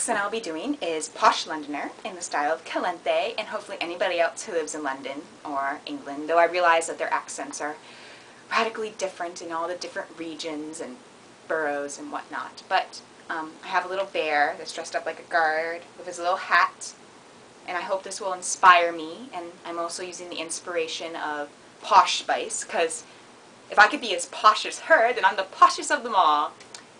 accent I'll be doing is Posh Londoner in the style of Calente, and hopefully anybody else who lives in London or England, though I realize that their accents are radically different in all the different regions and boroughs and whatnot. But I have a little bear that's dressed up like a guard with his little hat, and I hope this will inspire me. And I'm also using the inspiration of Posh Spice, because if I could be as posh as her, then I'm the poshest of them all.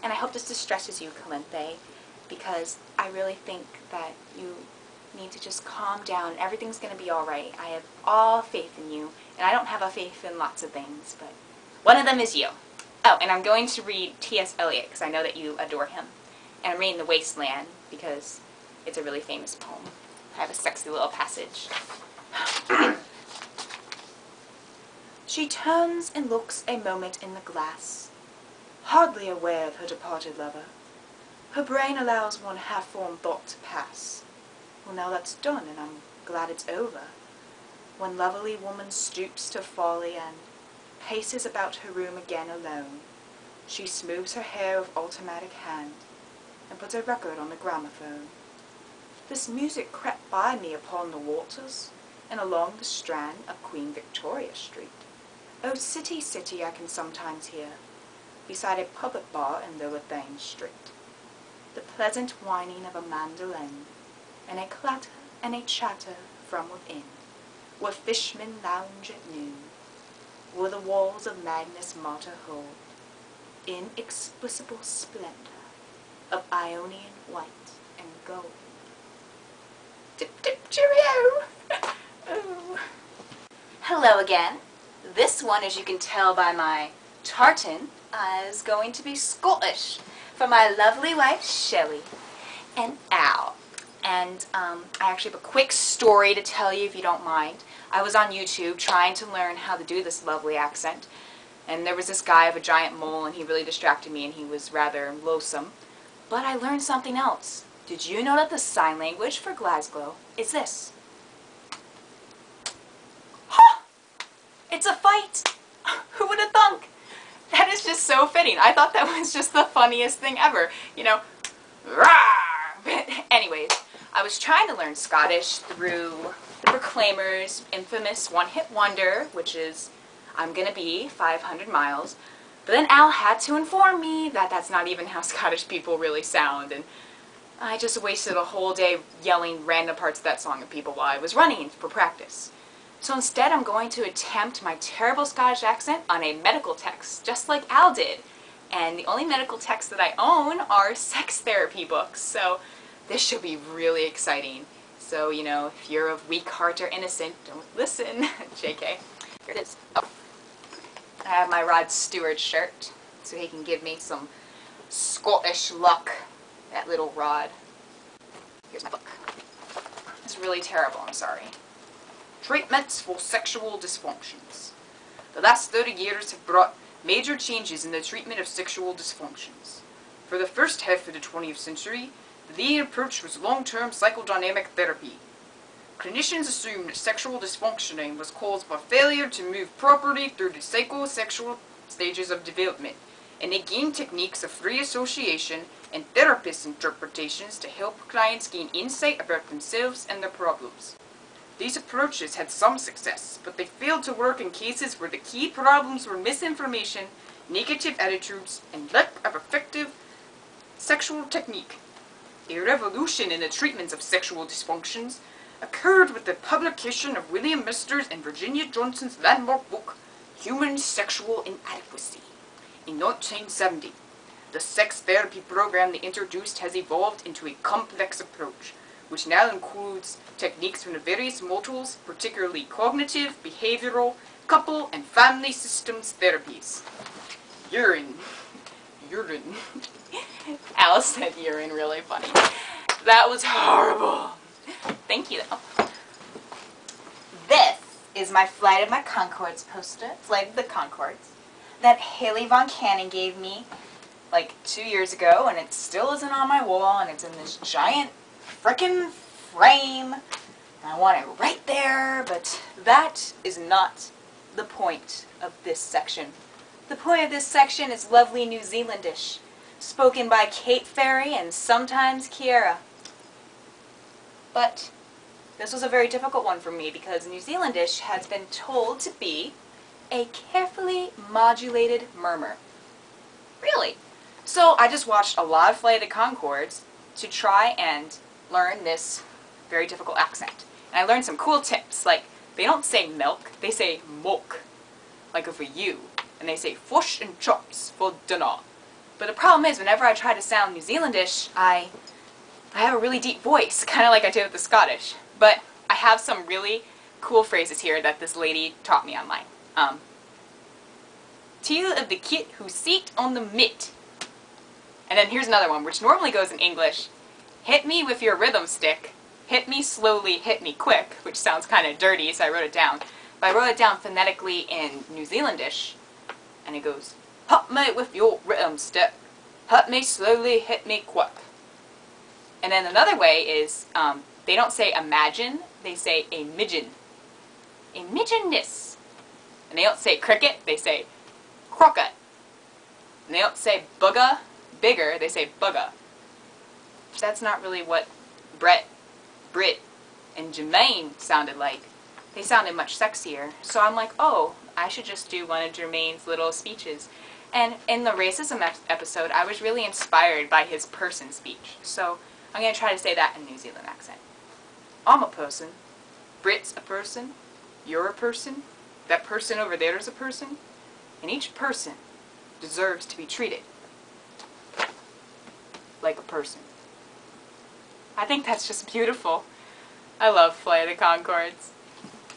And I hope this distresses you, Calente, because I really think that you need to just calm down. Everything's going to be alright. I have all faith in you, and I don't have a faith in lots of things, but one of them is you. Oh, and I'm going to read T.S. Eliot, because I know that you adore him. And I'm reading The Wasteland, because it's a really famous poem. I have a sexy little passage. She turns and looks a moment in the glass, hardly aware of her departed lover. Her brain allows one half-formed thought to pass. Well, now that's done, and I'm glad it's over. When lovely woman stoops to folly and paces about her room again alone, she smooths her hair with automatic hand and puts a record on the gramophone. This music crept by me upon the waters and along the strand of Queen Victoria Street. Oh, city, city, I can sometimes hear, beside a public bar in Lower Thames Street, the pleasant whining of a mandolin, and a clatter and a chatter from within, where fishmen lounge at noon, where the walls of Magnus Martyr hold inexplicable splendor of Ionian white and gold. Dip, dip, cheerio! Ooh. Hello again. This one, as you can tell by my tartan, is going to be Scottish for my lovely wife Shelley and Al. And I actually have a quick story to tell you if you don't mind. I was on YouTube trying to learn how to do this lovely accent, and there was this guy with a giant mole, and he really distracted me, and he was rather loathsome. But I learned something else. Did you know that the sign language for Glasgow is this? Huh! It's a fight! Who would have thunk? That is just so fitting. I thought that was just the funniest thing ever. You know, rawr! But anyways, I was trying to learn Scottish through the Proclaimers' infamous one-hit wonder, which is I'm Gonna Be 500 Miles. But then Al had to inform me that that's not even how Scottish people really sound, and I just wasted a whole day yelling random parts of that song at people while I was running for practice. So instead I'm going to attempt my terrible Scottish accent on a medical text, just like Al did. And the only medical texts that I own are sex therapy books, so this should be really exciting. So, you know, if you're of weak heart or innocent, don't listen. JK. Here it is. Oh. I have my Rod Stewart shirt, so he can give me some Scottish luck. That little Rod. Here's my book. It's really terrible, I'm sorry. Treatments for sexual dysfunctions. The last 30 years have brought major changes in the treatment of sexual dysfunctions. For the first half of the 20th century, the leading approach was long-term psychodynamic therapy. Clinicians assumed that sexual dysfunctioning was caused by failure to move properly through the psychosexual stages of development, and they gained techniques of free association and therapist interpretations to help clients gain insight about themselves and their problems. These approaches had some success, but they failed to work in cases where the key problems were misinformation, negative attitudes, and lack of effective sexual technique. A revolution in the treatments of sexual dysfunctions occurred with the publication of William Mister's and Virginia Johnson's landmark book, Human Sexual Inadequacy, in 1970. The sex therapy program they introduced has evolved into a complex approach, which now includes techniques from the various modules, particularly cognitive, behavioral, couple, and family systems therapies. Urine. Urine. Alice said urine really funny. That was horrible. Thank you, though. This is my Flight of my Conchords poster, Flight of the Conchords, that Haley Von Cannon gave me like 2 years ago, and it still isn't on my wall, and it's in this giant frickin' frame. And I want it right there, but that is not the point of this section. The point of this section is lovely New Zealandish, spoken by Kate Ferry and sometimes Kiera. but this was a very difficult one for me because New Zealandish has been told to be a carefully modulated murmur. Really? So I just watched a lot of Flight of the Conchords to try and learn this very difficult accent. And I learned some cool tips, like they don't say milk, they say milk, like for you. And they say fish and chops for dinner. But the problem is, whenever I try to sound New Zealandish, I have a really deep voice, kind of like I did with the Scottish. But I have some really cool phrases here that this lady taught me online. Tale of the kit who seat on the mitt. And then here's another one, which normally goes in English. Hit me with your rhythm stick. Hit me slowly, hit me quick, which sounds kind of dirty, so I wrote it down. But I wrote it down phonetically in New Zealandish, and it goes, hit me with your rhythm stick. Hit me slowly, hit me quick. And then another way is, they don't say imagine, they say a midgeon. A midgeon-ness. And they don't say cricket, they say crocket. And they don't say bugger, bigger, they say bugger. That's not really what Brett, Britt, and Jermaine sounded like. They sounded much sexier. So I'm like, oh, I should just do one of Jermaine's little speeches. And in the racism episode, I was really inspired by his person speech. So I'm going to try to say that in New Zealand accent. I'm a person. Britt's a person. You're a person. That person over there is a person. And each person deserves to be treated like a person. I think that's just beautiful. I love Flight of the Conchords.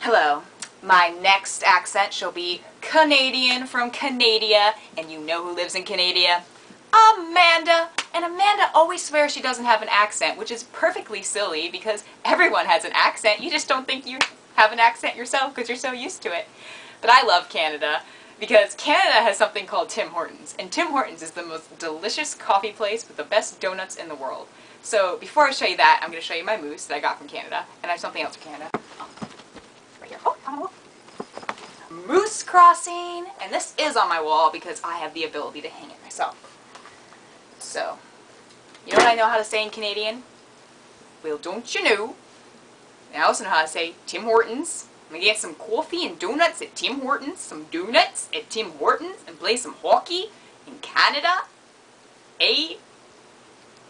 Hello. My next accent shall be Canadian from Canada, and you know who lives in Canada? Amanda! And Amanda always swears she doesn't have an accent, which is perfectly silly because everyone has an accent. You just don't think you have an accent yourself because you're so used to it. But I love Canada because Canada has something called Tim Hortons, and Tim Hortons is the most delicious coffee place with the best donuts in the world. So before I show you that, I'm going to show you my moose that I got from Canada, and I have something else from Canada. Right here. Oh, moose crossing! And this is on my wall because I have the ability to hang it myself. So, you know what I know how to say in Canadian? Well, don't you know? And I also know how to say Tim Hortons. I'm going to get some coffee and donuts at Tim Hortons, some donuts at Tim Hortons, and play some hockey in Canada.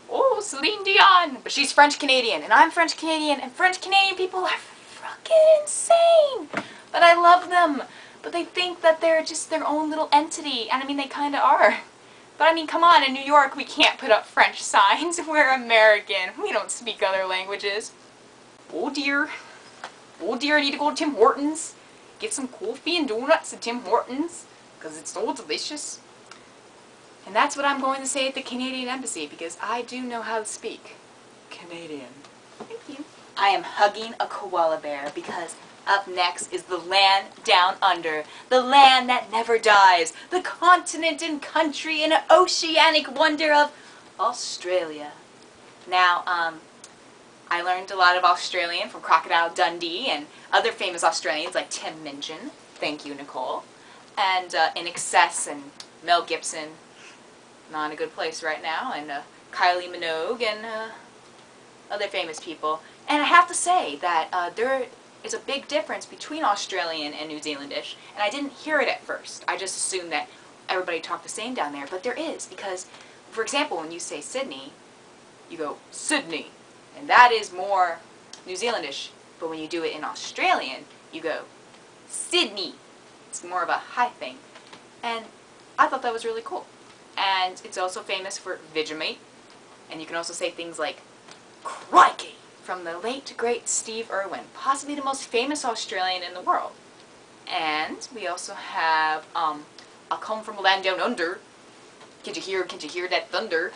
Oh, Celine Dion! But she's French-Canadian, and I'm French-Canadian, and French-Canadian people are fucking insane! But I love them! But they think that they're just their own little entity, and I mean, they kinda are. But I mean, come on, in New York we can't put up French signs. We're American. We don't speak other languages. Oh dear. Oh dear, I need to go to Tim Hortons. Get some coffee and donuts at Tim Hortons, because it's so delicious. And that's what I'm going to say at the Canadian Embassy, because I do know how to speak Canadian. Thank you. I am hugging a koala bear because up next is the land down under, the land that never dies, the continent and country and oceanic wonder of Australia. Now, I learned a lot of Australian from Crocodile Dundee and other famous Australians like Tim Minchin. Thank you, Nicole. And In Excess and Mel Gibson. Not in a good place right now, and Kylie Minogue and other famous people. And I have to say that there is a big difference between Australian and New Zealandish, and I didn't hear it at first. I just assumed that everybody talked the same down there, but there is, because, for example, when you say Sydney, you go Sydney, and that is more New Zealandish, but when you do it in Australian, you go Sydney. It's more of a high thing, and I thought that was really cool. And it's also famous for Vegemite. And you can also say things like, crikey, from the late, great Steve Irwin, possibly the most famous Australian in the world. And we also have, I come from a land down under. Can't you hear that thunder?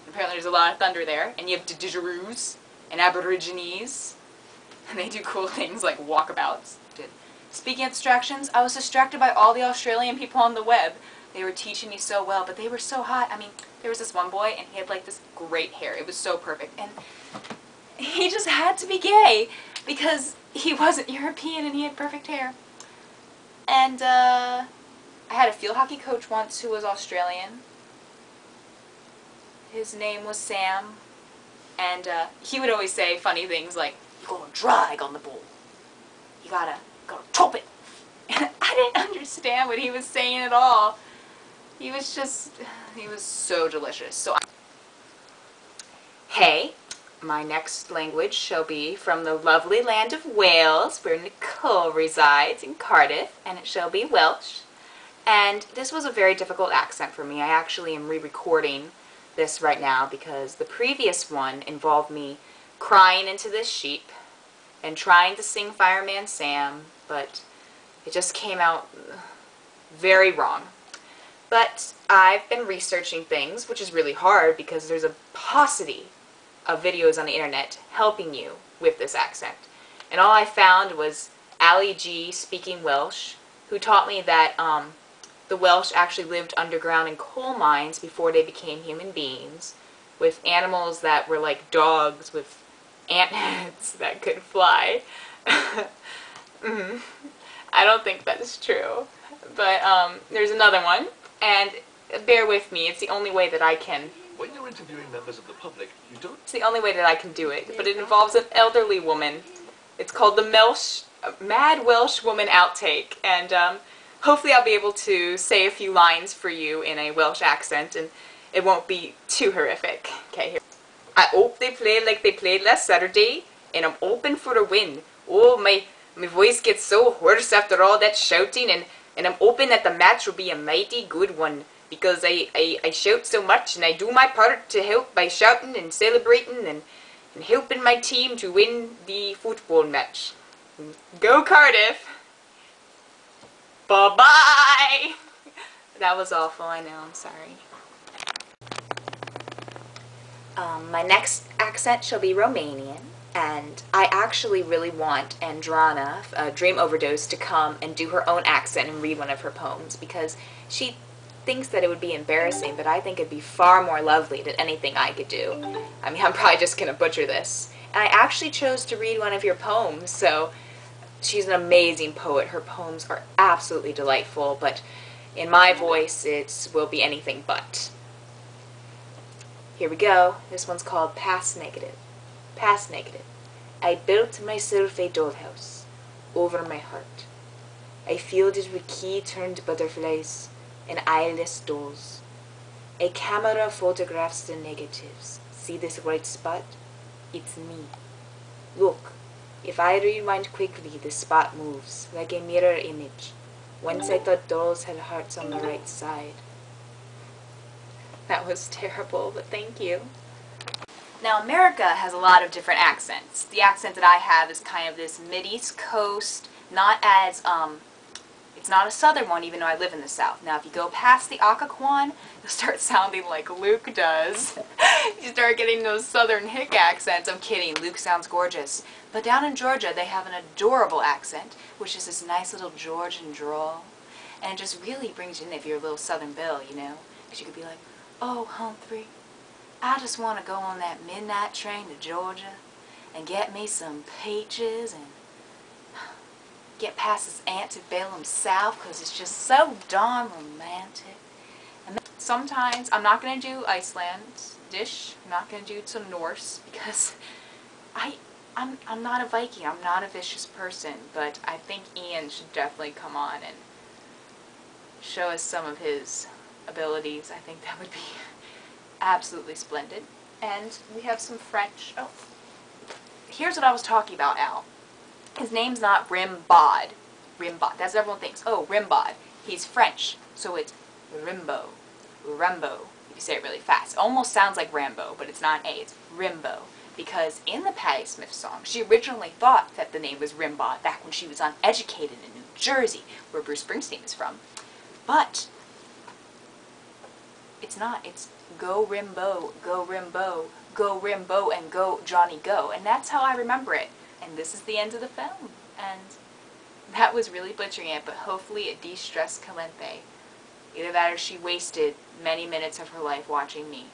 Apparently there's a lot of thunder there. And you have the didgeroos and Aborigines. And they do cool things like walkabouts. Speaking of distractions, I was distracted by all the Australian people on the web. They were teaching me so well, but they were so hot. I mean, there was this one boy, and he had like this great hair. It was so perfect. And he just had to be gay because he wasn't European and he had perfect hair. And I had a field hockey coach once who was Australian. His name was Sam. And he would always say funny things like, "You gotta drag on the ball. You gotta chop it." And I didn't understand what he was saying at all. He was so delicious. So, hey, my next language shall be from the lovely land of Wales, where Nicole resides in Cardiff, and it shall be Welsh. And this was a very difficult accent for me. I actually am re-recording this right now because the previous one involved me crying into this sheep and trying to sing Fireman Sam, but it just came out very wrong. But I've been researching things, which is really hard because there's a paucity of videos on the internet helping you with this accent. And all I found was Ali G speaking Welsh, who taught me that the Welsh actually lived underground in coal mines before they became human beings, with animals that were like dogs with ant heads that could fly. I don't think that's true. But there's another one, and bear with me, it's the only way that I can... When you're interviewing members of the public, you don't... It's the only way that I can do it, but it involves an elderly woman. It's called the Mad Welsh Woman Outtake, and hopefully I'll be able to say a few lines for you in a Welsh accent, and it won't be too horrific. Okay, here. I hope they play like they played last Saturday, and I'm open for a win. Oh, my voice gets so hoarse after all that shouting, and I'm hoping that the match will be a mighty good one, because I shout so much, and I do my part to help by shouting and celebrating and helping my team to win the football match. Go Cardiff! Bye-bye! That was awful, I know, I'm sorry. My next accent shall be Romanian, and I actually really want Andrana, Dream Overdose, to come and do her own accent and read one of her poems, because she thinks that it would be embarrassing, but I think it'd be far more lovely than anything I could do. I mean, I'm probably just going to butcher this. And I actually chose to read one of your poems, so she's an amazing poet. Her poems are absolutely delightful, but in my voice it will be anything but. Here we go. This one's called Past Negative. Past Negative. I built myself a dollhouse over my heart. I filled it with key-turned butterflies and eyeless dolls. A camera photographs the negatives. See this white spot? It's me. Look, if I rewind quickly, the spot moves, like a mirror image. Once I thought dolls had hearts on the right side. That was terrible, but thank you. Now, America has a lot of different accents. The accent that I have is kind of this mid-east coast, not as, it's not a southern one, even though I live in the south. Now, if you go past the Occoquan, you'll start sounding like Luke does. You start getting those southern hick accents. I'm kidding, Luke sounds gorgeous. But down in Georgia, they have an adorable accent, which is this nice little Georgian drawl. And it just really brings you in if you're a little southern belle, you know? Because you could be like, "Oh, Humphrey, I just want to go on that midnight train to Georgia and get me some peaches and get past this antebellum South because it's just so darn romantic." And sometimes, I'm not going to do Icelandish, I'm not going to do some Norse because I'm not a Viking, I'm not a vicious person, but I think Ian should definitely come on and show us some of his abilities. I think that would be absolutely splendid. And we have some French. Oh, here's what I was talking about, Al. His name's not Rimbaud. Rimbaud. That's what everyone thinks. Oh, Rimbaud. He's French, so it's Rimbo. Rambo, if you say it really fast. It almost sounds like Rambo, but it's not an A, it's Rimbo. Because in the Patti Smith song, she originally thought that the name was Rimbaud back when she was uneducated in New Jersey, where Bruce Springsteen is from. But it's not. It's go Rimbo, go Rimbo, go Rimbo, and go Johnny go. And that's how I remember it. And this is the end of the film. And that was really butchering it, but hopefully it de-stressed Calente. Either that or she wasted many minutes of her life watching me.